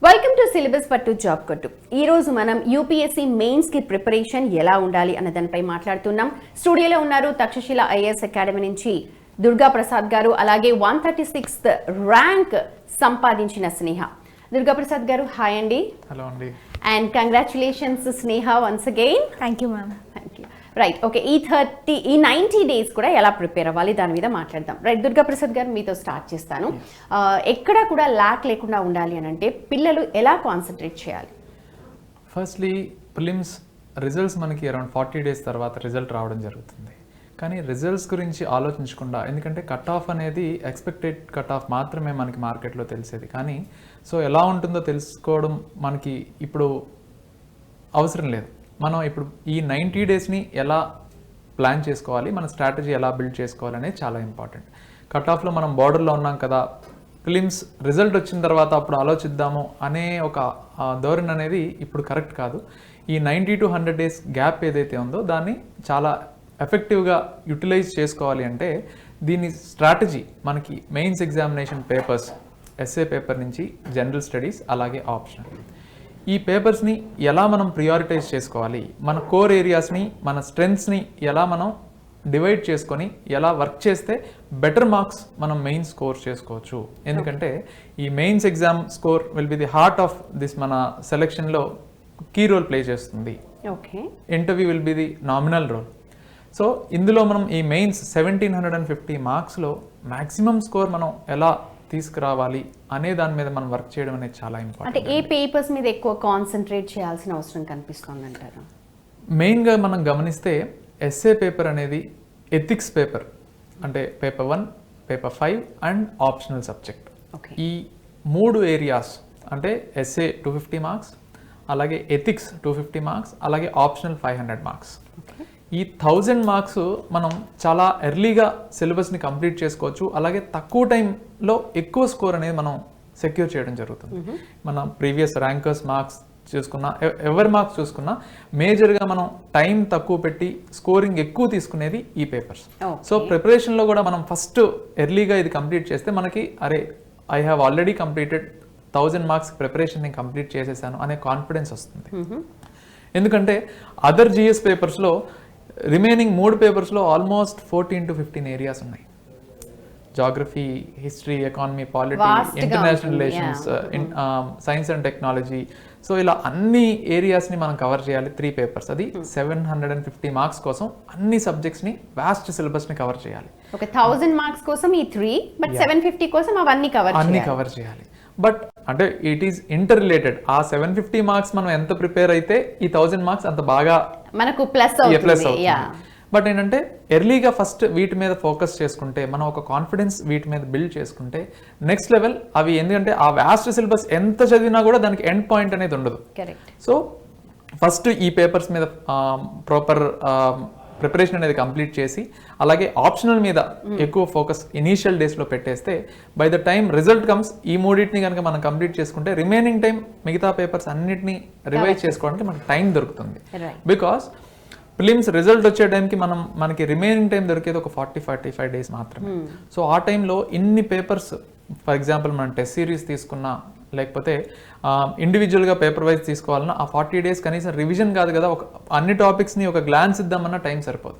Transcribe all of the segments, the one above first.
Welcome to syllabus పట్టు job కొట్టు. ఈ రోజు మనం యూపీఎస్సీ మెయిన్స్ కి ప్రిపరేషన్ ఎలా ఉండాలి అన్న దానిపై మాట్లాడుతున్నాం. స్టూడియోలో ఉన్నారు తక్షశిల ఐఏఎస్ అకాడమీ నుంచి దుర్గా ప్రసాద్ గారు, అలాగే 136th ర్యాంక్ సంపాదించిన స్నేహ. దుర్గా ప్రసాద్ గారు, హాయ్ అండి. హలో అండి. And congratulations Sneha once again. Thank you ma'am. Thank you. Right, okay. ఈ 90 days కూడా ఎలా ప్రిపేర్ అవ్వాలి దాని మీద మాట్లాడదాం. రైట్, దుర్గా ప్రసాద్ గారు మీతో స్టార్ట్ చేస్తాను. ఎక్కడ కూడా ల్యాక్ లేకుండా ఉండాలి అని అంటే పిల్లలు ఎలా కాన్సన్ట్రేట్ చేయాలి? ఫస్ట్లీ ప్రిలిమ్స్ రిజల్ట్స్ మనకి అరౌండ్ 40 days తర్వాత రిజల్ట్ రావడం జరుగుతుంది. కానీ రిజల్ట్స్ గురించి ఆలోచించకుండా, ఎందుకంటే కట్ ఆఫ్ అనేది ఎక్స్పెక్టెడ్ కట్ ఆఫ్ మాత్రమే మనకి మార్కెట్లో తెలిసేది. కానీ సో ఎలా ఉంటుందో తెలుసుకోవడం మనకి ఇప్పుడు అవసరం లేదు. మనం ఇప్పుడు ఈ 90 daysని ఎలా ప్లాన్ చేసుకోవాలి, మన స్ట్రాటజీ ఎలా బిల్డ్ చేసుకోవాలి అనేది చాలా ఇంపార్టెంట్. కట్ ఆఫ్లో మనం బార్డర్లో ఉన్నాం కదా, ఫిలిమ్స్ రిజల్ట్ వచ్చిన తర్వాత అప్పుడు ఆలోచిద్దాము అనే ఒక ధోరణి అనేది ఇప్పుడు కరెక్ట్ కాదు. ఈ 90 to 100 days గ్యాప్ ఏదైతే ఉందో దాన్ని చాలా ఎఫెక్టివ్గా యూటిలైజ్ చేసుకోవాలి. అంటే దీని స్ట్రాటజీ మనకి mains examination papers, essay paper నుంచి జనరల్ స్టడీస్ అలాగే ఆప్షనల్, ఈ పేపర్స్ని ఎలా మనం ప్రియారిటైజ్ చేసుకోవాలి, మన కోర్ ఏరియాస్ని, మన స్ట్రెంగ్స్ని ఎలా మనం డివైడ్ చేసుకొని ఎలా వర్క్ చేస్తే బెటర్ మార్క్స్ మనం మెయిన్ స్కోర్ చేసుకోవచ్చు. ఎందుకంటే ఈ mains exam score will be the heart of this మన సెలెక్షన్లో కీ రోల్ ప్లే చేస్తుంది. Okay, interview will be the nominal role. So ఇందులో మనం ఈ మెయిన్స్ 1750 మార్క్స్లో మ్యాక్సిమం స్కోర్ మనం ఎలా తీసుకురావాలి అనే దాని మీద మనం వర్క్ చేయడం అనేది చాలా ఇంపార్టెంట్. అంటే ఏ పేపర్స్ మీద ఎక్కువ కాన్సన్ట్రేట్ చేయాల్సిన అవసరం కనిపిస్తుంది అంటారు? మెయిన్గా మనం గమనిస్తే ఎస్ఏ పేపర్ అనేది ఎథిక్స్ పేపర్, అంటే paper 1, paper 5 and optional subject. ఈ 3 ఏరియాస్ అంటే ఎస్ఏ 250 మార్క్స్, అలాగే ఎథిక్స్ 250 మార్క్స్, అలాగే ఆప్షనల్ 500 మార్క్స్. ఈ 1000 మార్క్స్ మనం చాలా ఎర్లీగా సిలబస్ని కంప్లీట్ చేసుకోవచ్చు. అలాగే తక్కువ టైంలో ఎక్కువ స్కోర్ అనేది మనం సెక్యూర్ చేయడం జరుగుతుంది. మన ప్రీవియస్ ర్యాంకర్స్ మార్క్స్ చూసుకున్నా, ఎవరి మార్క్స్ చూసుకున్నా, మేజర్గా మనం టైం తక్కువ పెట్టి స్కోరింగ్ ఎక్కువ తీసుకునేది ఈ పేపర్స్. సో ప్రిపరేషన్లో కూడా మనం ఫస్ట్ ఎర్లీగా ఇది కంప్లీట్ చేస్తే మనకి అరే I have already completed 1000 marks preparation నేను కంప్లీట్ చేసేసాను అనే కాన్ఫిడెన్స్ వస్తుంది. ఎందుకంటే అదర్ జిఎస్ పేపర్స్లో రిమైనింగ్ 3 పేపర్స్లో ఆల్మోస్ట్ 14 to 15 ఏరియాస్ ఉన్నాయి. Geography, history, economy, polity, international relations, science and technology. So ఇలా అన్ని ఏరియాస్ని మనం కవర్ చేయాలి. 3 పేపర్స్, అది 750 మార్క్స్ కోసం అన్ని సబ్జెక్ట్స్ని, వాస్ట్ సిలబస్ని కవర్ చేయాలి. ఒక 1000 మార్క్స్ కోసం ఈ 3, బట్ 750 కోసం అవన్నీ కవర్ చేయాలి. బట్ అంటే ఇట్ ఈస్ ఇంటర్ రిలేటెడ్. ఆ 750 మార్క్స్ మనం ఎంత ప్రిపేర్ అయితే ఈ 1000 మార్క్స్ అంత బాగా మనకు ప్లస్ అవుతుంది. బట్ ఏంటంటే ఎర్లీగా ఫస్ట్ వీటి మీద ఫోకస్ చేసుకుంటే, మనం ఒక కాన్ఫిడెన్స్ వీటి మీద బిల్డ్ చేసుకుంటే నెక్స్ట్ లెవెల్ అవి, ఎందుకంటే ఆ వాస్ట్ సిలబస్ ఎంత చదివినా కూడా దానికి ఎండ్ పాయింట్ అనేది ఉండదు. సో ఫస్ట్ ఈ పేపర్స్ మీద ప్రాపర్ ప్రిపరేషన్ అనేది కంప్లీట్ చేసి, అలాగే ఆప్షనల్ మీద ఎక్కువ ఫోకస్ ఇనీషియల్ డేస్లో పెట్టేస్తే by the time result comes ఈ 3 కనుక మనం కంప్లీట్ చేసుకుంటే రిమైనింగ్ టైం మిగతా పేపర్స్ అన్నిటిని రివైజ్ చేసుకోవడానికి మనకి టైం దొరుకుతుంది. బికాస్ ప్రిలిమ్స్ రిజల్ట్ వచ్చే టైంకి మనకి రిమైనింగ్ టైం దొరికేది ఒక 40-45 days మాత్రమే. సో ఆ టైంలో ఇన్ని పేపర్స్, ఫర్ ఎగ్జాంపుల్ మనం టెస్ట్ సిరీస్ తీసుకున్నా, లేకపోతే ఇండివిజువల్గా పేపర్ వైజ్ తీసుకోవాలన్నా ఆ 40 days కనీసం రివిజన్ కాదు కదా, ఒక అన్ని టాపిక్స్ని ఒక గ్లాన్స్ ఇద్దామన్నా టైం సరిపోదు.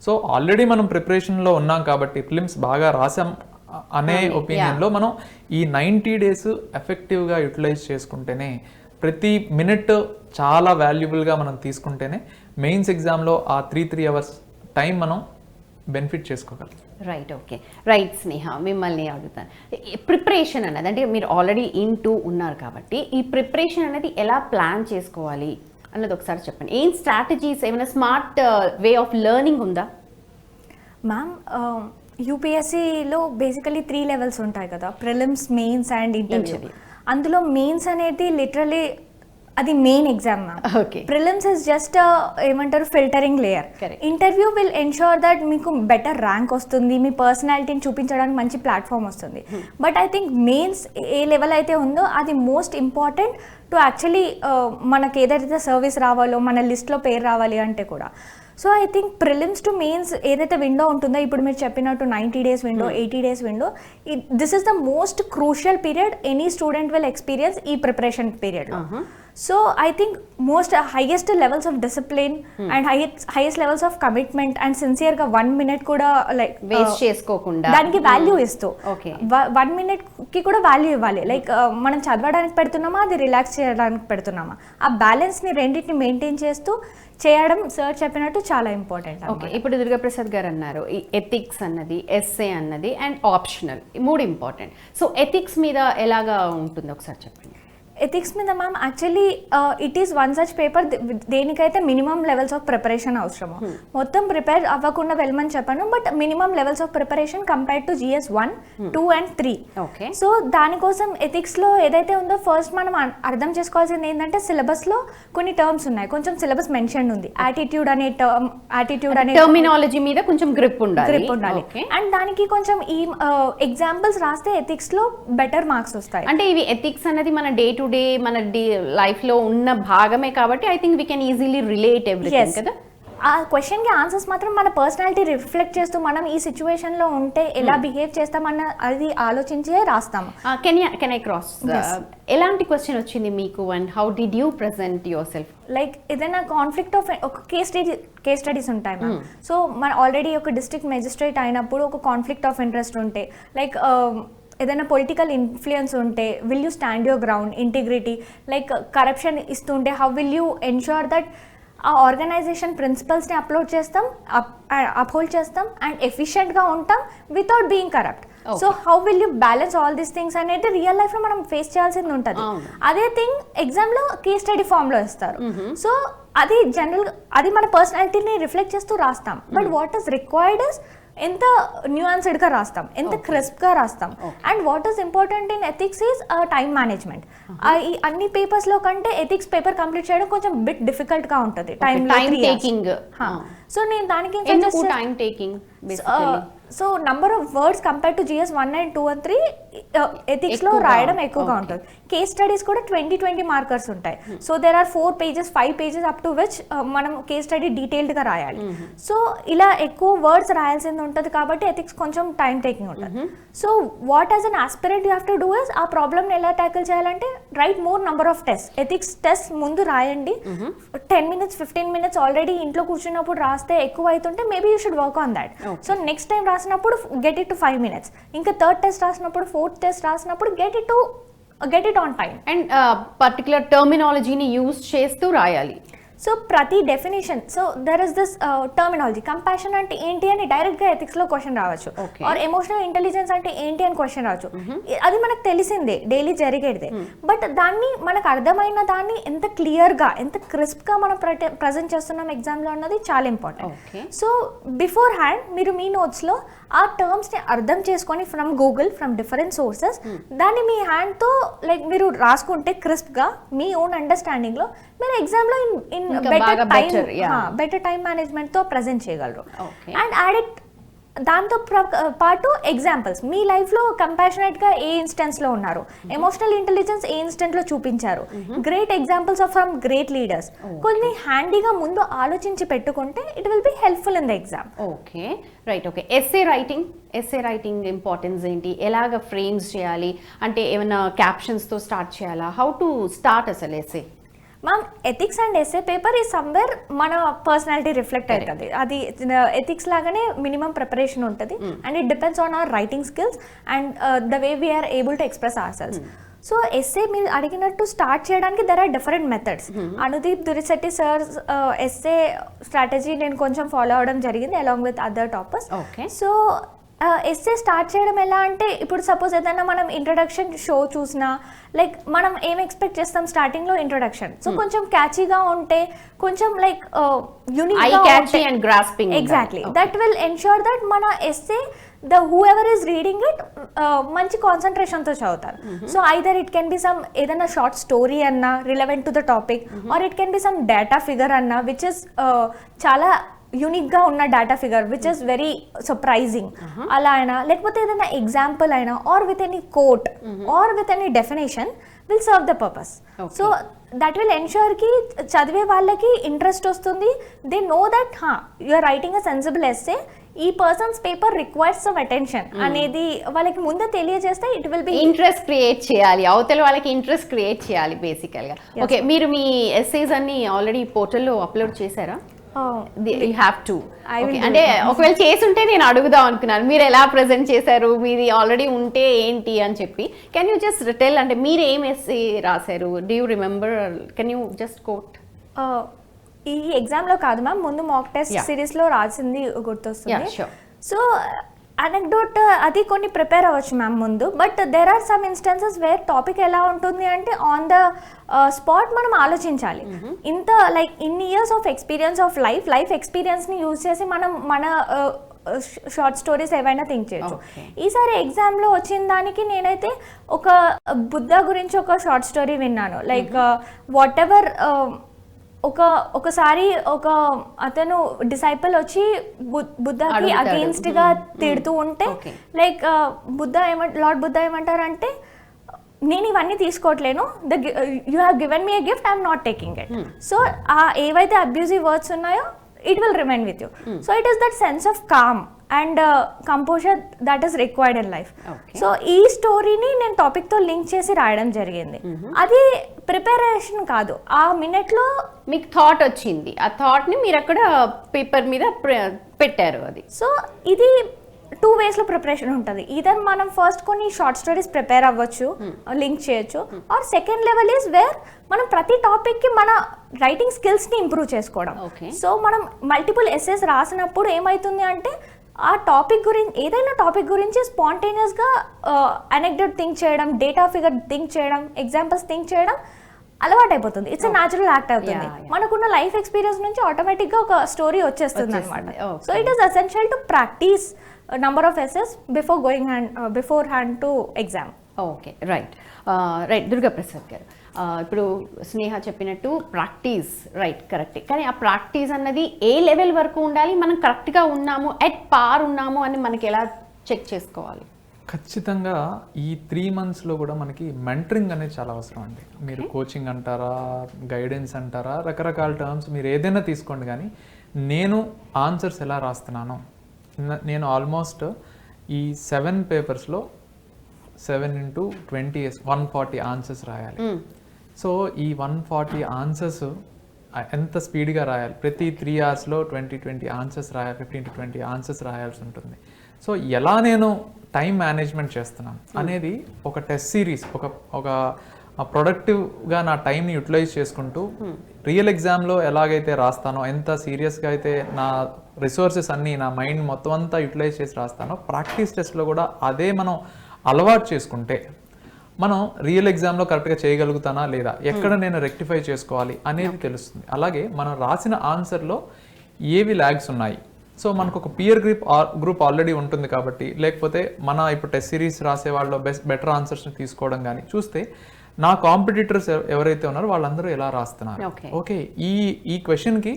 సో ఆల్రెడీ మనం ప్రిపరేషన్లో ఉన్నాం కాబట్టి ప్రిలిమ్స్ బాగా రాసాం అనే ఒపీనియన్లో మనం ఈ 90 days ఎఫెక్టివ్గా యూటిలైజ్ చేసుకుంటేనే, ప్రతి మినిట్ చాలా వాల్యుబుల్గా మనం తీసుకుంటేనే మెయిన్స్ ఎగ్జామ్లో ఆ 3 hours టైం మనం బెనిఫిట్ చేసుకోగలం. Right, okay. రైట్ స్నేహ, మిమ్మల్ని అడుగుతాను, ప్రిపరేషన్ అన్నది అంటే మీరు ఆల్రెడీ ఇంటూ ఉన్నారు కాబట్టి ఈ ప్రిపరేషన్ అనేది ఎలా ప్లాన్ చేసుకోవాలి అన్నది ఒకసారి చెప్పండి. ఏం స్ట్రాటజీస్, ఏమైనా స్మార్ట్ వే ఆఫ్ లెర్నింగ్ ఉందా? మ్యామ్, యూపీఎస్సీలో బేసికలీ 3 levels ఉంటాయి కదా, ప్రిలిమ్స్, మెయిన్స్ అండ్ ఇంటర్వ్యూ. అందులో మెయిన్స్ అనేది లిటరలీ అది main exam ma'am. Prelims is just ఏమంటారు filtering layer. Interview will ensure that మీకు బెటర్ ర్యాంక్ వస్తుంది, మీ పర్సనాలిటీని చూపించడానికి మంచి ప్లాట్ఫామ్ వస్తుంది. బట్ ఐ థింక్ మెయిన్స్ ఏ లెవెల్ అయితే ఉందో అది మోస్ట్ ఇంపార్టెంట్ టు యాక్చువల్లీ మనకి ఏదైతే సర్వీస్ రావాలో, మన లిస్ట్లో పేరు రావాలి అంటే కూడా. So I think prelims to mains ఏదైతే విండో ఉంటుందో ఇప్పుడు మీరు చెప్పినట్టు 90 days window 80 days window, this is the most crucial period any student will experience ఈ ప్రిపరేషన్ పీరియడ్లో. So I think most highest levels of discipline and highest levels of commitment and సిన్సియర్గా 1 minute కూడా like waste చేసుకోకుండా దానికి value ఇస్తూ okay 1 minute కి కూడా value ఇవ్వాలి. లైక్ మనం చదవడానికి పెడుతున్నామా, అది రిలాక్స్ చేయడానికి పెడుతున్నామా, ఆ బ్యాలెన్స్ని రెండింటిని మెయింటైన్ చేస్తూ చేయడం సార్ చెప్పినట్టు చాలా ఇంపార్టెంట్. ఓకే, ఇప్పుడు దుర్గాప్రసాద్ గారు అన్నారు ఈ ఎథిక్స్ అన్నది, ఎస్ఏ అన్నది అండ్ ఆప్షనల్, ఈ 3 ఇంపార్టెంట్. సో ఎథిక్స్ మీద ఎలాగా ఉంటుందో ఒకసారి చెప్పండి. ఎథిక్స్ మీద ma'am actually it is one such paper దేనికైతే మినిమం లెవెల్స్ ఆఫ్ ప్రిపరేషన్ అవసరము. మొత్తం ప్రిపేర్ అవ్వకుండా వెళ్ళమని చెప్పాను, but minimum levels of preparation compared to GS 1, 2 and 3. Okay, so దానికోసం ఎథిక్స్లో ఏదైతే ఉందో ఫస్ట్ మనం అర్థం చేసుకోవాల్సింది ఏంటంటే సిలబస్లో కొన్ని టర్మ్స్ ఉన్నాయి, కొంచెం సిలబస్ మెన్షన్ ఉంది. యాటిట్యూడ్ అనే టర్మినాలజీ మీద కొంచెం గ్రిప్ ఉండాలి. అండ్ దానికి కొంచెం ఈ ఎగ్జాంపుల్స్ రాస్తే ఎథిక్స్లో బెటర్ మార్క్స్ వస్తాయి. అంటే ఇవి ఎథిక్స్ అనేది మన డే టు డే మన లైఫ్ లో ఉన్న భాగమే కాబట్టి I think we can easily relate everything కదా. ఆ క్వశ్చన్కి ఆన్సర్స్ మాత్రం మన పర్సనాలిటీ రిఫ్లెక్ట్ చేస్తూ మనం ఈ సిచ్యువేషన్లో ఉంటే ఎలా బిహేవ్ చేస్తామన్న అది ఆలోచించే రాస్తాము. కెన్ ఐ క్రాస్, ఎలాంటి క్వశ్చన్ వచ్చింది మీకు and how did you present yourself? Like ఏదైనా కాన్ఫ్లిక్ట్ ఆఫ్ ఒక కేస్ స్టడీస్ ఉంటాయి మ్యామ్. సో మన ఆల్రెడీ ఒక డిస్ట్రిక్ట్ మెజిస్ట్రేట్ అయినప్పుడు ఒక కాన్ఫ్లిక్ట్ ఆఫ్ ఇంట్రెస్ట్ ఉంటే, లైక్ ఏదైనా పొలిటికల్ ఇన్ఫ్లుయెన్స్ ఉంటే will you stand your ground, integrity, like corruption ఇస్తుంటే how will you ensure that ఆ ఆర్గనైజేషన్ ప్రిన్సిపల్స్ని అప్హోల్డ్ చేస్తాం అండ్ ఎఫిషియెంట్గా ఉంటాం without being corrupt. So how will you balance all these things అనేది రియల్ లైఫ్లో మనం ఫేస్ చేయాల్సింది ఉంటుంది. అదే థింగ్ ఎగ్జామ్లో కేస్ స్టడీ ఫామ్లో ఇస్తారు. సో అది జనరల్, అది మన పర్సనాలిటీని రిఫ్లెక్ట్ చేస్తూ రాస్తాం. But what is required is ఎంత న్యూయాన్స్డ్గా రాస్తాం, ఎంత క్రిస్ప్గా రాస్తాం. And what is important in ethics is time management. ఈ అన్ని పేపర్స్లో కంటే ఎథిక్స్ పేపర్ కంప్లీట్ చేయడం కొంచెం బిట్ డిఫికల్ట్గా ఉంటుంది. Time taking. సో నేను దానికి time taking so number of words compare to GS 1 and 2 and 3 ఎథిక్స్లో రాయడం ఎక్కువగా ఉంటుంది. కేస్ స్టడీస్ కూడా 20 మార్కర్స్ ఉంటాయి. So there are 4 pages 5 pages up to which మనం కేస్ స్టడీ డీటెయిల్డ్గా రాయాలి. సో ఇలా ఎక్కువ వర్డ్స్ రాయాల్సింది ఉంటుంది కాబట్టి ఎథిక్స్ కొంచెం టైం టేకింగ్ ఉంటుంది. So what as an aspirant you have to do is ఆ ప్రాబ్లమ్ని ఎలా ట్యాకిల్ చేయాలంటే right more number of test. Ethics test ముందు రాయండి. 10 minutes 15 minutes ఆల్రెడీ ఇంట్లో కూర్చున్నప్పుడు రాస్తే ఎక్కువ అవుతుంటే maybe you should work on that. So next time రాసినప్పుడు గెట్ ఇట్ టు 5 minutes. ఇంకా థర్డ్ టెస్ట్ రాసినప్పుడు, ఫోర్త్ టెస్ట్ రాసినప్పుడు get it on time. And particular టర్మినాలజీని యూజ్ చేస్తూ రాయాలి. సో ప్రతి definition, so there is this terminology. Compassion అంటే ఏంటి అని డైరెక్ట్గా ఎథిక్స్లో క్వశ్చన్ రావచ్చు. ఆర్ ఎమోషనల్ ఇంటెలిజెన్స్ అంటే ఏంటి అని క్వశ్చన్ రావచ్చు. అది మనకు తెలిసిందే, డైలీ జరిగేదే. బట్ దాన్ని మనకు అర్థమైన దాన్ని ఎంత క్లియర్గా, ఎంత క్రిస్ప్గా మనం ప్రజెంట్ చేస్తున్నాం ఎగ్జామ్లో అన్నది చాలా ఇంపార్టెంట్. సో బిఫోర్ హ్యాండ్ మీరు మీ నోట్స్లో ఆ టర్మ్స్ని అర్థం చేసుకొని from Google, from different sources, దాన్ని మీ హ్యాండ్తో లైక్ మీరు రాసుకుంటే క్రిస్ప్గా మీ ఓన్ అండర్స్టాండింగ్లో మీరు ఎగ్జామ్లో ఇన్ బెటర్ టైం మేనేజ్మెంట్తో ప్రజెంట్ చేయగలరు. అండ్ యాడ్ ఇట్ దాంతో పాటు ఎగ్జాంపుల్స్ మీ లైఫ్లో కంపాషనేట్గా ఏ ఇన్స్టెన్స్లో ఉన్నారు, ఎమోషనల్ ఇంటెలిజెన్స్ ఏ ఇన్స్టెంట్లో చూపించారు, great examples of from great leaders, కొన్ని హ్యాండీగా ముందు ఆలోచించి పెట్టుకుంటే it will be helpful in the exam. Okay, right. Okay, essay writing importance ఏంటి, ఎలాగ ఫ్రేమ్స్ చేయాలి, అంటే ఏమైనా క్యాప్షన్స్తో స్టార్ట్ చేయాలా, హౌ టు స్టార్ట్ అసలు essay? Ma'am ethics and essay paper ఈ సమ్వేర్ మన పర్సనాలిటీ రిఫ్లెక్ట్ అవుతుంది. అది ఎథిక్స్ లాగానే మినిమం ప్రిపరేషన్ ఉంటుంది. And it depends on our writing skills and the way we are able to express ourselves. So essay మీరు అడిగినట్టు start చేయడానికి there are different methods. Anudeep Durishetty sir essay strategy నేను కొంచెం follow అవ్వడం జరిగింది along with other toppers. So essay start చేయడం ఎలా అంటే, ఇప్పుడు సపోజ్ ఏదైనా మనం ఇంట్రడక్షన్ షో చూసినా లైక్ మనం ఏం ఎక్స్పెక్ట్ చేస్తాం స్టార్టింగ్లో ఇంట్రడక్షన్. సో కొంచెం క్యాచీగా ఉంటే, కొంచెం like unique, exactly that will ensure that మన essay whoever is reading it మంచి కాన్సన్ట్రేషన్తో చదువుతారు. So either it can be some ఏదైనా షార్ట్ స్టోరీ అన్నా relevant to the topic, or it can be some data figure అన్నా which is చాలా యూనిక్గా ఉన్న data figure which is very surprising అలా అయినా, లేకపోతే ఏదైనా ఎగ్జాంపుల్ అయినా, or with any quote or with any definition will serve the purpose. So that will ensure కి చదివే వాళ్ళకి ఇంట్రెస్ట్ వస్తుంది. They know that you are writing a sensible essay, ఈ persons paper requires some attention అనేది వాళ్ళకి ముందే తెలియజేస్తే it will be interest create చేయాలి, అవతల వాళ్ళకి ఇంట్రెస్ట్ క్రియేట్ చేయాలి బేసికల్ గా. ఓకే, మీరు మీ ఎస్సేస్ అన్ని ఆల్రెడీ పోర్టల్లో అప్లోడ్ చేశారా? You have to. అంటే ఒకవేళ చేసి ఉంటే నేను అడుగుదాం అనుకున్నాను, మీరు ఎలా ప్రెజెంట్ చేశారు, మీది ఆల్రెడీ ఉంటే ఏంటి అని చెప్పి. కెన్ యూ జస్ట్ టెల్, అంటే మీరు ఏం ఎస్సే రాశారు? Do you remember? Can you just quote? ఈ ఎగ్జామ్లో కాదు మ్యామ్, ముందు మాక్ టెస్ట్ సిరీస్లో రాసింది గుర్తొస్తుంది. సో అనెక్డోట్ అది కొన్ని ప్రిపేర్ అవ్వచ్చు మ్యామ్ ముందు, but there are some instances where topic ఎలా ఉంటుంది అంటే ఆన్ ద స్పాట్ మనం ఆలోచించాలి. ఇంత లైక్ ఇన్ని years of experience of life ఎక్స్పీరియన్స్ని యూజ్ చేసి మనం మన షార్ట్ స్టోరీస్ ఏవైనా థింక్ చేయొచ్చు. ఈసారి ఎగ్జామ్లో వచ్చిన దానికి నేనైతే ఒక బుద్ధ గురించి ఒక షార్ట్ స్టోరీ విన్నాను. లైక్ వాట్ ఎవర్ ఒకసారి ఒక అతను డిసైపుల్ వచ్చి బుద్ధకి అగెయిన్స్ట్ గా తిడుతూ ఉంటే లైక్ లార్డ్ బుద్ధ ఏమంటారంటే, నేను ఇవన్నీ తీసుకోవట్లేను, you have given me a gift, I'm not taking it. So ఏవైతే అబ్యూజివ్ వర్డ్స్ ఉన్నాయో it will remain with you. So it is that sense of calm and composure that is required in life. So ఈ స్టోరీని నేను టాపిక్తో link చేసి రాయడం జరిగింది. అది ప్రిపరేషన్ కాదు, ఆ మినిట్లో మీకు థాట్ వచ్చింది, ఆ థాట్ని మీరు అక్కడ పేపర్ మీద పెట్టారు. అది సో ఇది 2 వేస్లో ప్రిపరేషన్ ఉంటుంది. ఈదర్ మనం ఫస్ట్ కొన్ని షార్ట్ స్టోరీస్ ప్రిపేర్ అవ్వచ్చు, లింక్ చేయొచ్చు, or second level is where మనం ప్రతి టాపిక్కి మన రైటింగ్ స్కిల్స్ని ఇంప్రూవ్ చేసుకోవడం. సో మనం మల్టిపుల్ ఎస్సేస్ రాసినప్పుడు ఏమవుతుంది అంటే ఆ టాపిక్ గురించి, ఏదైనా టాపిక్ గురించి స్పాంటేనియస్గా అనెక్డోట్ థింక్ చేయడం, డేటా ఫిగర్ థింక్ చేయడం, ఎగ్జాంపుల్స్ థింక్ చేయడం అలవాటు అయిపోతుంది. ఇట్స్ ఎ న్యాచురల్ యాక్ట్ అవుతుంది. మనకున్న లైఫ్ ఎక్స్పీరియన్స్ నుంచి ఆటోమేటిక్గా ఒక స్టోరీ వచ్చేస్తుంది అనమాట. So it is essential to practice number of essays before hand to exam. Okay, right. Durga Prasad గారు, ఇప్పుడు స్నేహ చెప్పినట్టు ప్రాక్టీస్, రైట్, కరెక్టే. కానీ ఆ ప్రాక్టీస్ అన్నది ఏ లెవెల్ వరకు ఉండాలి? మనం కరెక్ట్గా ఉన్నాము, ఎట్ పార్ ఉన్నాము అని మనకి ఎలా చెక్ చేసుకోవాలి? ఖచ్చితంగా ఈ 3 monthsలో కూడా మనకి మెంటరింగ్ అనేది చాలా అవసరం అండి. మీరు కోచింగ్ అంటారా, గైడెన్స్ అంటారా, రకరకాల టర్మ్స్ మీరు ఏదైనా తీసుకోండి, కానీ నేను ఆన్సర్స్ ఎలా రాస్తున్నాను, నేను ఆల్మోస్ట్ ఈ 7 పేపర్స్లో 7 into 20 140 ఆన్సర్స్ రాయాలి. సో ఈ 140 ఆన్సర్స్ ఎంత స్పీడ్గా రాయాలి, ప్రతి 3 hours 20 ఆన్సర్స్ రాయాలి, 15 to 20 ఆన్సర్స్ రాయాల్సి ఉంటుంది. సో ఎలా నేను టైం మేనేజ్మెంట్ చేస్తున్నాను అనేది ఒక టెస్ట్ సిరీస్, ఒక ప్రొడక్టివ్గా నా టైంని యూటిలైజ్ చేసుకుంటూ రియల్ ఎగ్జామ్లో ఎలాగైతే రాస్తానో, ఎంత సీరియస్గా అయితే నా రిసోర్సెస్ అన్నీ, నా మైండ్ మొత్తం అంతా యూటిలైజ్ చేసి రాస్తానో, ప్రాక్టీస్ టెస్ట్లో కూడా అదే మనం అలవాటు చేసుకుంటే మనం రియల్ ఎగ్జామ్లో కరెక్ట్గా చేయగలుగుతానా లేదా, ఎక్కడ నేను రెక్టిఫై చేసుకోవాలి అనేది తెలుస్తుంది. అలాగే మనం రాసిన ఆన్సర్లో ఏవి ల్యాగ్స్ ఉన్నాయి. సో మనకు ఒక పియర్ గ్రూప్ ఆల్రెడీ ఉంటుంది కాబట్టి, లేకపోతే మన ఇప్పుడు టెస్ట్ సిరీస్ రాసే వాళ్ళు బెటర్ ఆన్సర్స్ని తీసుకోవడం కానీ చూస్తే, నా కాంపిటీటర్స్ ఎవరైతే ఉన్నారో వాళ్ళందరూ ఎలా రాస్తున్నారు, ఓకే ఈ క్వశ్చన్కి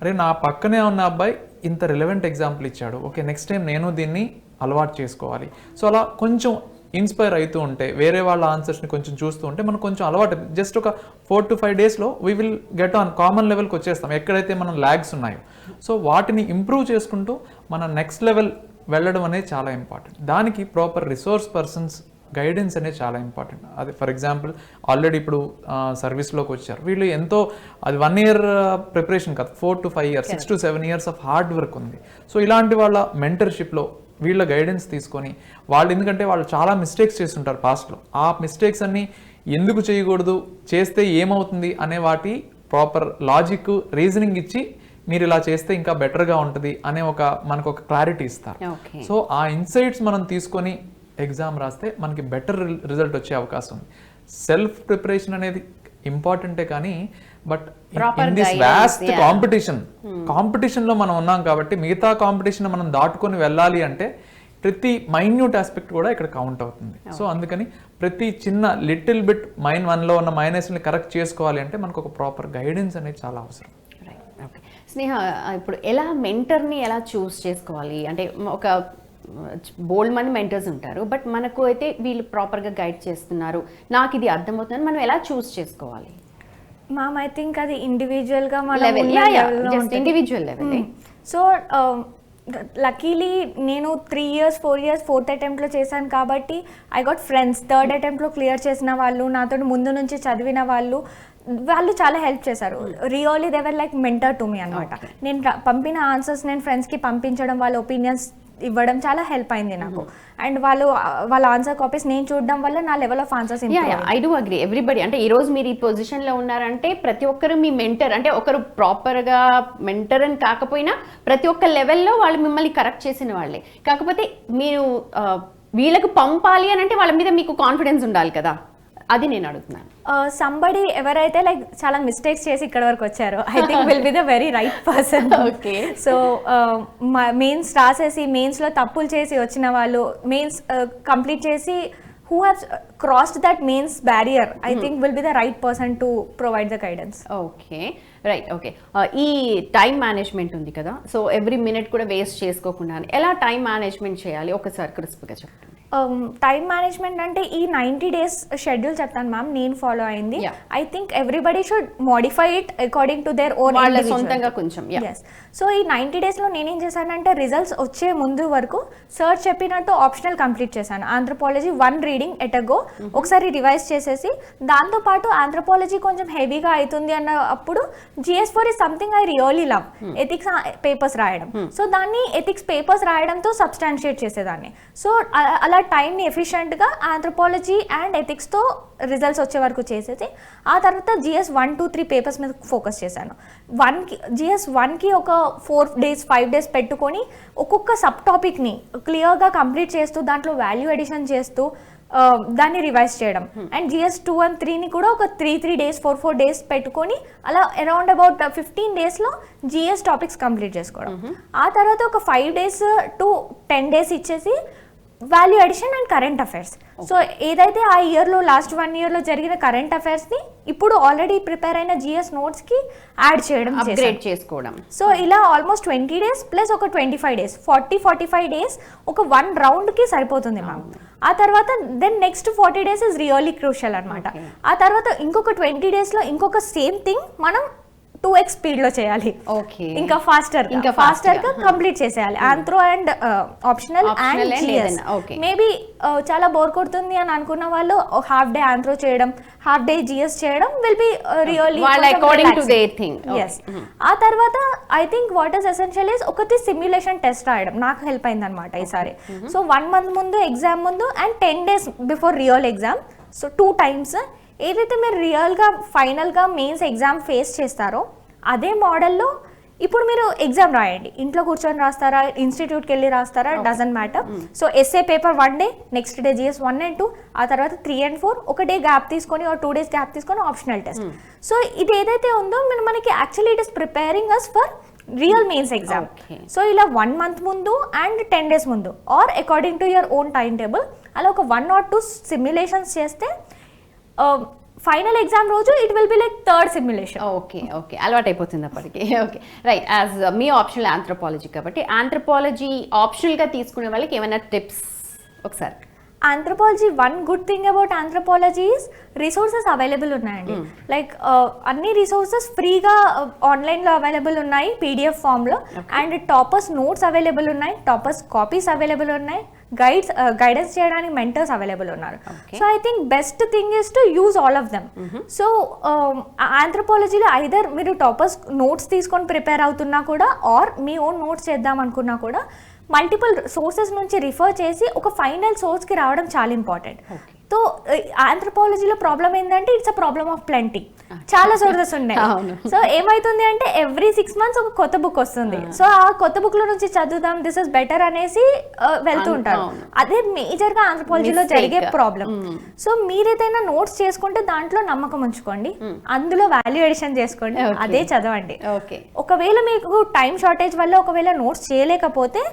అరే నా పక్కనే ఉన్న అబ్బాయి ఇంత రిలవెంట్ ఎగ్జాంపుల్ ఇచ్చాడు, ఓకే నెక్స్ట్ టైం నేను దీన్ని అలవాటు చేసుకోవాలి. సో అలా కొంచెం ఇన్స్పైర్ అవుతూ ఉంటే, వేరే వాళ్ళ ఆన్సర్స్ని కొంచెం చూస్తూ ఉంటే మనకు కొంచెం అలవాటు, జస్ట్ ఒక 4 to 5 daysలో we will get on common లెవెల్కి వచ్చేస్తాం, ఎక్కడైతే మనం ల్యాగ్స్ ఉన్నాయో. సో వాటిని ఇంప్రూవ్ చేసుకుంటూ మన నెక్స్ట్ లెవెల్ వెళ్ళడం అనేది చాలా ఇంపార్టెంట్. దానికి ప్రాపర్ రిసోర్స్ పర్సన్స్ గైడెన్స్ అనేది చాలా ఇంపార్టెంట్. అది ఫర్ ఎగ్జాంపుల్ ఆల్రెడీ ఇప్పుడు సర్వీస్లోకి వచ్చారు, వీళ్ళు ఎంతో, అది 1 year ప్రిపరేషన్ కాదు, 4 to 5 years, 6 to 7 years of hard work ఉంది. సో ఇలాంటి వాళ్ళ మెంటర్షిప్లో వీళ్ళ గైడెన్స్ తీసుకొని, వాళ్ళు ఎందుకంటే వాళ్ళు చాలా మిస్టేక్స్ చేస్తుంటారు పాస్ట్లో, ఆ మిస్టేక్స్ అన్నీ ఎందుకు చేయకూడదు, చేస్తే ఏమవుతుంది అనే వాటి ప్రాపర్ లాజిక్ రీజనింగ్ ఇచ్చి, మీరు ఇలా చేస్తే ఇంకా బెటర్గా ఉంటుంది అనే మనకు ఒక క్లారిటీ ఇస్తారు. సో ఆ ఇన్సైట్స్ మనం తీసుకొని ఎగ్జామ్ రాస్తే మనకి బెటర్ రిజల్ట్ వచ్చే అవకాశం ఉంది. సెల్ఫ్ ప్రిపరేషన్ అనేది ఇంపార్టెంటే, కానీ బట్ ఇన్ దిస్ వాస్ట్ కాంపిటీషన్లో మనం ఉన్నాం కాబట్టి, మిగతా కాంపిటీషన్ మనం దాటుకొని వెళ్ళాలి అంటే ప్రతి మైన్యూట్ ఆస్పెక్ట్ కూడా ఇక్కడ కౌంట్ అవుతుంది. సో అందుకని ప్రతి చిన్న లిటిల్ బిట్ -1లో ఉన్న మైనస్ని కరెక్ట్ చేసుకోవాలి అంటే మనకు ఒక ప్రాపర్ గైడెన్స్ అనేది చాలా అవసరం. స్నేహ, ఇప్పుడు ఎలా మెంటర్ని ఎలా చూస్ చేసుకోవాలి? అంటే ఒక బోల్డ్ మంది మెంటర్స్ ఉంటారు, బట్ మనకు అయితే వీళ్ళు ప్రాపర్గా గైడ్ చేస్తున్నారు, నాకు ఇది అర్థమవుతుందని మనం ఎలా చూస్ చేసుకోవాలి? మ్యామ్ ఐ థింక్ అది ఇండివిజువల్గా ఇండివిజువల్ లెవెల్. సో లక్కీలీ నేను 3 years 4 years 4th అటెంప్ట్లో చేశాను కాబట్టి ఐ గాట్ ఫ్రెండ్స్. 3rd అటెంప్ట్లో క్లియర్ చేసిన వాళ్ళు, నాతో ముందు నుంచి చదివిన వాళ్ళు చాలా హెల్ప్ చేశారు. Really they were like mentor to me అనమాట. నేను పంపిన ఆన్సర్స్ నేను ఫ్రెండ్స్కి పంపించడం, వాళ్ళ ఒపీనియన్స్ ఇవ్వడం చాలా హెల్ప్ అయింది నాకు. అండ్ వాళ్ళ ఆన్సర్ కాపీస్ నేను చూడడం వల్ల నా level of answers I do agree. Everybody అంటే ఈ రోజు మీరు ఈ పొజిషన్లో ఉన్నారంటే ప్రతి ఒక్కరు మీ మెంటర్, అంటే ఒకరు ప్రాపర్గా మెంటర్ అని కాకపోయినా ప్రతి ఒక్క లెవెల్లో వాళ్ళు మిమ్మల్ని కరెక్ట్ చేసిన వాళ్ళే. కాకపోతే మీరు వీళ్ళకు పంపాలి అని అంటే వాళ్ళ మీద మీకు కాన్ఫిడెన్స్ ఉండాలి కదా, అది నేను అడుగుతున్నాను. సంబడి ఎవరైతే లైక్ చాలా మిస్టేక్స్ చేసి ఇక్కడ వరకు వచ్చారో I think will be the very right person. Okay. So mains రాసేసి మెయిన్స్లో తప్పులు చేసి వచ్చిన వాళ్ళు, మెయిన్స్ కంప్లీట్ చేసి who have crossed that means barrier, I think will be the right person to provide the guidance. Okay, right, okay. ఈ time management ఉంది కదా, సో ఎవ్రీ మినిట్ కూడా వేస్ట్ చేసుకోకుండా ఎలా టైం మేనేజ్మెంట్ చేయాలి ఒకసారి క్రిస్ప్గా చెప్పండి. టైం మేనేజ్మెంట్ అంటే ఈ 90 days షెడ్యూల్ చెప్తాను మ్యామ్, నేను ఫాలో అయింది. I think everybody should modify it according to their own, వాళ్ళ సొంతంగా కొంచెం. సో ఈ 90 daysలో నేనేం చేశానంటే రిజల్ట్స్ వచ్చే ముందు వరకు సార్ చెప్పినట్టు ఆప్షనల్ కంప్లీట్ చేశాను. Anthropology 1 reading at a go ఒకసారి రివైజ్ చేసేసి, దాంతోపాటు ఆంథ్రోపాలజీ కొంచెం హెవీగా అవుతుంది అన్న అప్పుడు GS4 is something I really love, ethics papers రాయడం. సో దాన్ని ఎథిక్స్ పేపర్స్ రాయడంతో సబ్స్టాన్షియేట్ చేసేదాన్ని. సో అలా టైంని ఎఫిషియెంట్గా ఆంథ్రోపాలజీ అండ్ ఎథిక్స్తో రిజల్ట్స్ వచ్చే వరకు చేసేసి, ఆ తర్వాత GS 1, 2, 3 పేపర్స్ మీద ఫోకస్ చేశాను. GS 1కి ఒక 4 days 5 days పెట్టుకొని ఒక్కొక్క సబ్ టాపిక్ని క్లియర్గా కంప్లీట్ చేస్తూ దాంట్లో వాల్యూ ఎడిషన్ చేస్తూ దాన్ని రివైజ్ చేయడం. అండ్ GS 2 and 3ని కూడా ఒక 3 days 4 days పెట్టుకొని అలా around about 15 daysలో GS topics complete చేసుకోవడం. ఆ తర్వాత ఒక 5 days to 10 days ఇచ్చేసి value addition and current affairs. So ఏదైతే ఆ ఇయర్లో లాస్ట్ 1 yearలో జరిగిన కరెంట్ అఫైర్స్ని ఇప్పుడు ఆల్రెడీ ప్రిపేర్ అయిన GS నోట్స్కి యాడ్ చేయడం, అప్గ్రేడ్ చేసుకోవడం. సో ఇలా ఆల్మోస్ట్ 20 days ప్లస్ ఒక 25 days 45 days ఒక 1 రౌండ్కి సరిపోతుంది మ్యామ్. ఆ తర్వాత then next 40 days is really crucial అనమాట. ఆ తర్వాత ఇంకొక 20 daysలో ఇంకొక సేమ్ థింగ్ మనం 2x స్పీడ్లో చేయాలి, ఇంకా ఫాస్టర్గా కంప్లీట్ చేసేయాలి. Anthro and optional and GS. Maybe చాలా బోర్ కొడుతుంది అని అనుకున్న వాళ్ళు హాఫ్ డే ఆంథ్రో చేయడం, హాఫ్ డే GS చేయడం will be really according to their thing. ఆ తర్వాత I think what is essential is ఒకటి సిమ్యులేషన్ టెస్ట్ రాయడం నాకు హెల్ప్ అయింది అనమాట ఈసారి. సో 1 month ముందు ఎగ్జామ్ ముందు and 10 days before real exam, so 2 times ఏదైతే మీరు రియల్గా ఫైనల్గా మెయిన్స్ ఎగ్జామ్ ఫేస్ చేస్తారో అదే మోడల్లో ఇప్పుడు మీరు ఎగ్జామ్ రాయండి. ఇంట్లో కూర్చొని రాస్తారా, ఇన్స్టిట్యూట్కి వెళ్ళి రాస్తారా, doesn't matter. So essay paper 1 day, next day GS 1 and 2, ఆ తర్వాత 3 and 4 ఒక డే గ్యాప్ తీసుకొని 2 days గ్యాప్ తీసుకొని ఆప్షనల్ టెస్ట్. సో ఇది ఏదైతే ఉందో మనకి actually it is preparing us for real mains exam. So ఇలా 1 month ముందు అండ్ 10 days ముందు or according to your own time table అలా ఒక 1 or 2 సిమ్యులేషన్స్ చేస్తే ఫైనల్ ఎగ్జామ్ రోజు it will be like 3rd simulation. Okay, అలవాటు అయిపోతుంది అప్పటికి. Okay, right. యాజ్ మీ ఆప్షనల్ ఆంథ్రోపాలజీ కాబట్టి ఆంథ్రోపాలజీ ఆప్షనల్గా తీసుకునే వాళ్ళకి ఏమైనా టిప్స్ ఒకసారి? Anthropology 1 good thing about anthropology is resources available ఉన్నాయండి. లైక్ అన్ని రిసోర్సెస్ ఫ్రీగా ఆన్లైన్లో అవైలబుల్ ఉన్నాయి PDF ఫామ్లో. అండ్ టాపర్స్ నోట్స్ అవైలబుల్ ఉన్నాయి, టాపర్స్ కాపీస్ అవైలబుల్ ఉన్నాయి, గైడెన్స్ చేయడానికి మెంటర్స్ అవైలబుల్ ఉన్నారు. So I think best thing is to use all of them. So ఆంథ్రోపాలజీలో ఐదర్ మీరు టాపర్స్ నోట్స్ తీసుకొని ప్రిపేర్ అవుతున్నా కూడా ఆర్ మీ ఓన్ నోట్స్ చేద్దాం అనుకున్నా కూడా మల్టిపుల్ సోర్సెస్ నుంచి రిఫర్ చేసి ఒక ఫైనల్ సోర్స్కి రావడం చాలా ఇంపార్టెంట్. సో ఆంథ్రోపాలజీలో ప్రాబ్లం ఏంటంటే it's a problem of plenty, చాలా సోర్సెస్ ఉన్నాయి. సో ఏమవుతుంది అంటే ఎవ్రీ 6 months ఒక కొత్త బుక్ వస్తుంది. సో ఆ కొత్త బుక్ లో నుంచి చదువుదాం, దిస్ ఇస్ బెటర్ అనేసి వెళ్తూ ఉంటారు. అదే మేజర్ గా ఆంథ్రోపాలజీలో జరిగే ప్రాబ్లం. సో మీరు ఏదైనా నోట్స్ చేసుకుంటే దాంట్లో నమ్మకం ఉంచుకోండి, అందులో వాల్యూ ఎడిషన్ చేసుకోండి, అదే చదవండి. ఒకవేళ మీకు టైం షార్టేజ్ వల్ల ఒకవేళ నోట్స్ చేయలేకపోతే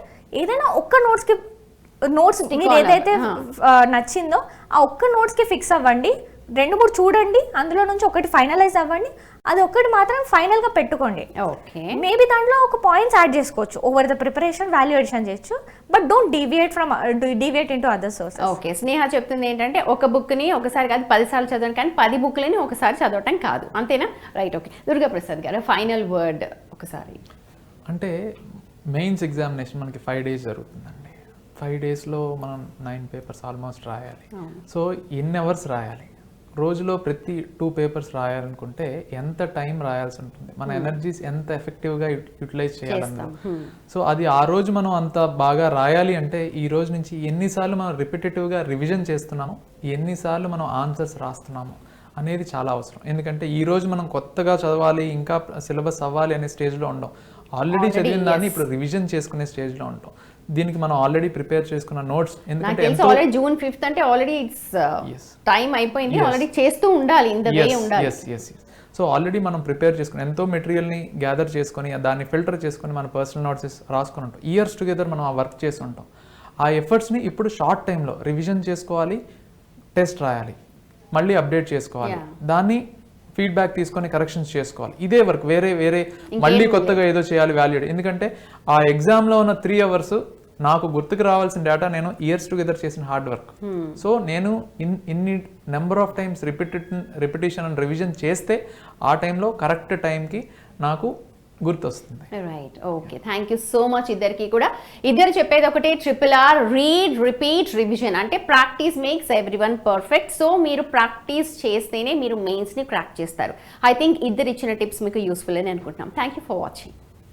ఏదైనా ఒక్క నోట్స్ మీరు ఏదైతే నచ్చిందో ఆ ఒక్క నోట్స్కి ఫిక్స్ అవ్వండి, 2-3 చూడండి, అందులో నుంచి ఒకటి ఫైనలైజ్ అవ్వండి, అది ఒక్కటి మాత్రం ఫైనల్గా పెట్టుకోండి. ఓకే, మేబీ దాంట్లో ఒక పాయింట్స్ యాడ్ చేసుకోవచ్చు, ఓవర్ ద ప్రిపరేషన్ వాల్యుయేషన్ చేయొచ్చు, but don't deviate into other sources. Okay. Sneha చెప్తుంది ఏంటంటే ఒక బుక్ని ఒకసారి కాదు 10 సార్లు చదవడం, కానీ 10 బుక్లని ఒకసారి చదవటం కాదు, అంతేనా? రైట్. ఓకే, దుర్గా ప్రసాద్ గారు ఫైనల్ వర్డ్ ఒకసారి. అంటే మెయిన్స్ ఎగ్జామినేషన్ మనకి 5 days జరుగుతుందండి. 5 daysలో మనం 9 papers ఆల్మోస్ట్ రాయాలి. సో ఎన్ని అవర్స్ రాయాలి? రోజులో ప్రతి 2 papers రాయాలనుకుంటే ఎంత టైం రాయాల్సి ఉంటుంది, మన ఎనర్జీస్ ఎంత ఎఫెక్టివ్గా యూటిలైజ్ చేయాలన్నా. సో అది ఆ రోజు మనం అంత బాగా రాయాలి అంటే ఈ రోజు నుంచి ఎన్నిసార్లు మనం రిపిటేటివ్గా రివిజన్ చేస్తున్నాము, ఎన్నిసార్లు మనం ఆన్సర్స్ రాస్తున్నాము అనేది చాలా అవసరం. ఎందుకంటే ఈ రోజు మనం కొత్తగా చదవాలి, ఇంకా సిలబస్ అవ్వాలి అనే స్టేజ్లో ఉండం. ఆల్రెడీ చదివిన దాన్ని ఇప్పుడు రివిజన్ చేసుకునే స్టేజ్లో ఉంటాం. దీనికి మనం ఆల్రెడీ ప్రిపేర్ చేసుకున్న నోట్స్, ఎందుకంటే ఆల్రెడీ June 5th అంటే ఆల్రెడీ ఇట్స్ టైం అయిపోయింది, ఆల్రెడీ చేస్తూ ఉండాలి, ఇన్ ద వే ఉండాలి. సో ఆల్రెడీ మనం ప్రిపేర్ చేసుకుని ఎంతో మెటీరియల్ని గ్యాదర్ చేసుకొని దాన్ని ఫిల్టర్ చేసుకొని మన పర్సనల్ నోట్స్ రాసుకొని ఉంటాం. ఇయర్స్ టుగెదర్ మనం ఆ వర్క్ చేసి ఉంటాం. ఆ ఎఫర్ట్స్ని ఇప్పుడు షార్ట్ టైంలో రివిజన్ చేసుకోవాలి, టెస్ట్ రాయాలి, మళ్ళీ అప్డేట్ చేసుకోవాలి, దాన్ని ఫీడ్బ్యాక్ తీసుకొని కరెక్షన్స్ చేసుకోవాలి. ఇదే వర్క్, వేరే మళ్ళీ కొత్తగా ఏదో చేయాలి వాల్యూడ్. ఎందుకంటే ఆ ఎగ్జామ్లో ఉన్న 3 hours నాకు గుర్తుకు రావాల్సిన డేటా నేను ఇయర్స్ టుగెదర్ చేసిన హార్డ్ వర్క్. సో నేను ఇన్ని number of times repetition and revision చేస్తే ఆ టైంలో కరెక్ట్ టైంకి నాకు గుర్తొస్తుంది. Right. Okay, thank you so much ఇద్దరికి కూడా. ఇద్దరు చెప్పేది ఒకటే, RRR రీడ్ రిపీట్ రివిజన్, అంటే practice makes everyone perfect. So మీరు ప్రాక్టీస్ చేస్తేనే మీరు మెయిన్స్ని క్రాక్ చేస్తారు. ఐ థింక్ ఇద్దరు ఇచ్చిన టిప్స్ మీకు యూస్ఫుల్ అని అనుకుంటున్నాం. Thank you for watching.